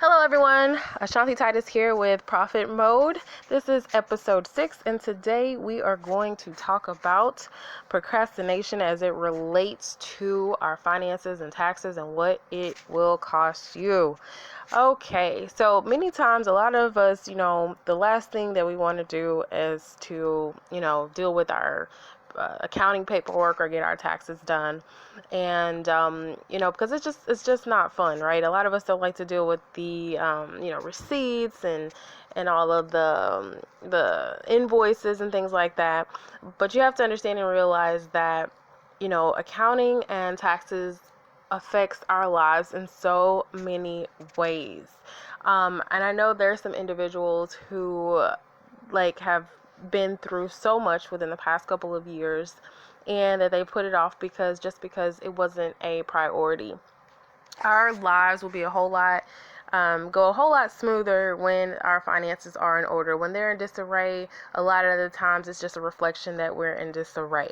Hello everyone, Ashanti Titus here with Profit Mode. This is episode 6 and today we are going to talk about procrastination as it relates to our finances and taxes and what it will cost you. Okay, so many times a lot of us, the last thing that we want to do is to, deal with our accounting paperwork or get our taxes done, and because it's just not fun, right? A lot of us don't like to deal with the receipts and all of the invoices and things like that. But you have to understand and realize that accounting and taxes affects our lives in so many ways. And I know there's some individuals who have been through so much within the past couple of years and that they put it off because it wasn't a priority. Our lives will be go a whole lot smoother when our finances are in order. When they're in disarray, a lot of the times it's just a reflection that we're in disarray.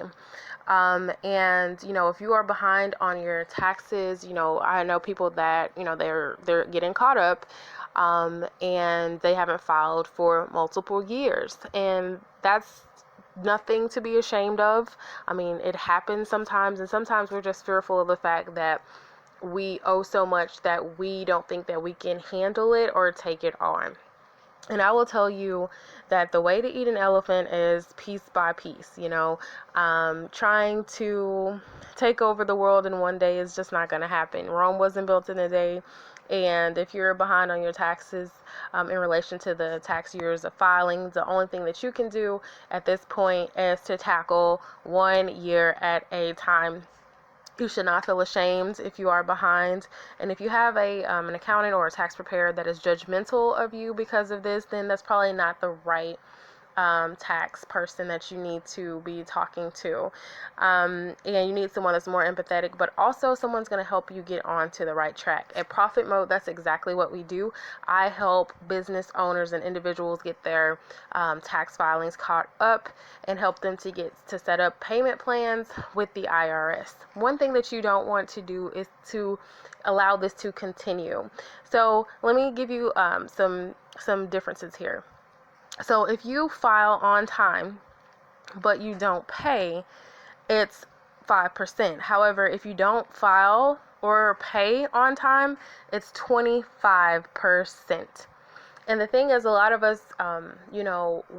And if you are behind on your taxes, I know people that they're getting caught up, and they haven't filed for multiple years, and that's nothing to be ashamed of. I mean, it happens sometimes, and sometimes we're just fearful of the fact that we owe so much that we don't think that we can handle it or take it on. And I will tell you that the way to eat an elephant is piece by piece. Trying to take over the world in one day is just not going to happen. Rome wasn't built in a day. And if you're behind on your taxes in relation to the tax years of filing, the only thing that you can do at this point is to tackle 1 year at a time. You should not feel ashamed if you are behind. And if you have an accountant or a tax preparer that is judgmental of you because of this, then that's probably not the right tax person that you need to be talking to. And you need someone that's more empathetic, but also someone's going to help you get onto the right track. At Profit Mode, that's exactly what we do. I help business owners and individuals get their tax filings caught up and help them to set up payment plans with the IRS. One thing that you don't want to do is to allow this to continue. So let me give you some differences here. So if you file on time, but you don't pay, it's 5%. However, if you don't file or pay on time, it's 25%. And the thing is, a lot of us,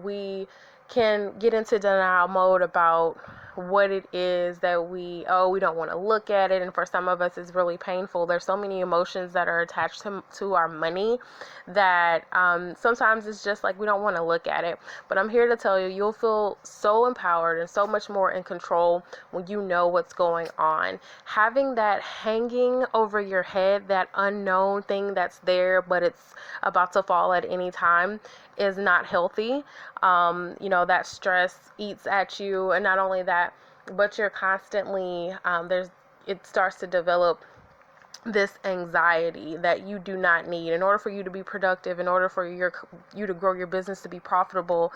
we can get into denial mode about what it is that we don't want to look at it. And for some of us, it's really painful. There's so many emotions that are attached to our money that sometimes it's just like we don't want to look at it. But I'm here to tell you, you'll feel so empowered and so much more in control when you know what's going on. Having that hanging over your head, that unknown thing that's there, but it's about to fall at any time, is not healthy. That stress eats at you, and not only that, but you're constantly it starts to develop this anxiety that you do not need. In order for you to be productive, in order for you to grow your business to be profitable,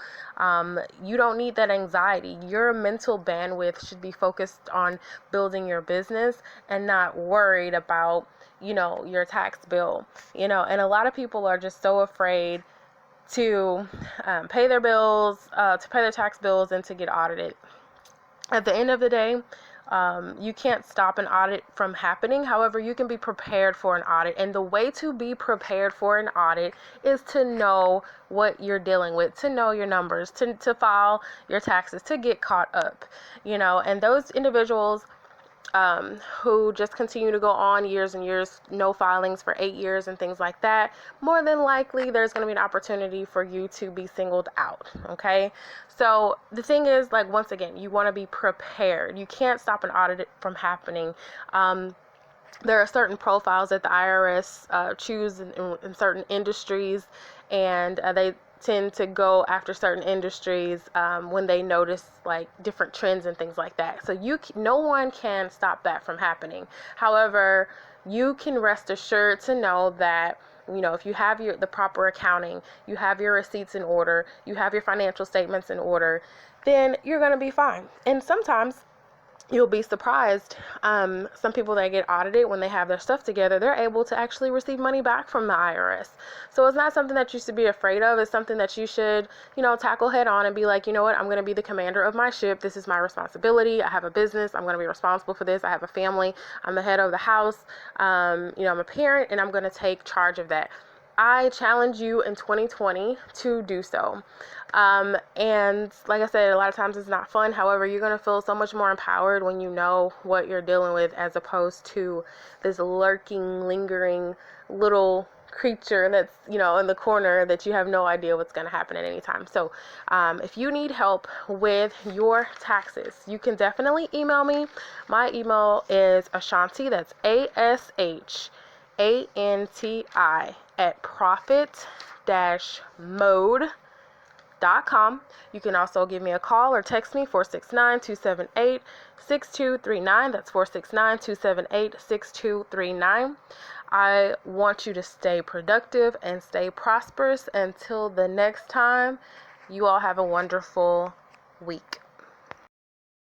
you don't need that anxiety. Your mental bandwidth should be focused on building your business and not worried about your tax bill. And a lot of people are just so afraid to pay their bills, to pay their tax bills, and to get audited. At the end of the day, you can't stop an audit from happening. However, you can be prepared for an audit. And the way to be prepared for an audit is to know what you're dealing with, to know your numbers, to file your taxes, to get caught up. And those individuals who just continue to go on years and years, no filings for 8 years and things like that, more than likely there's going to be an opportunity for you to be singled out. Okay, so the thing is, once again, you want to be prepared. You can't stop an audit from happening. There are certain profiles that the IRS choose in certain industries, and they tend to go after certain industries when they notice different trends and things like that. So no one can stop that from happening. However, you can rest assured to know that if you have the proper accounting, you have your receipts in order, you have your financial statements in order, then you're going to be fine. And sometimes you'll be surprised. Some people that get audited, when they have their stuff together, they're able to actually receive money back from the IRS. So it's not something that you should be afraid of. It's something that you should, tackle head on and be like, you know what, I'm going to be the commander of my ship. This is my responsibility. I have a business. I'm going to be responsible for this. I have a family. I'm the head of the house. I'm a parent, and I'm going to take charge of that. I challenge you in 2020 to do so. And like I said, a lot of times it's not fun. However, you're going to feel so much more empowered when you know what you're dealing with, as opposed to this lurking, lingering little creature that's, in the corner that you have no idea what's going to happen at any time. So if you need help with your taxes, you can definitely email me. My email is Ashanti, that's ASHANTI at profit-mode.com. You can also give me a call or text me, 469-278-6239. That's 469-278-6239. I want you to stay productive and stay prosperous. Until the next time, you all have a wonderful week.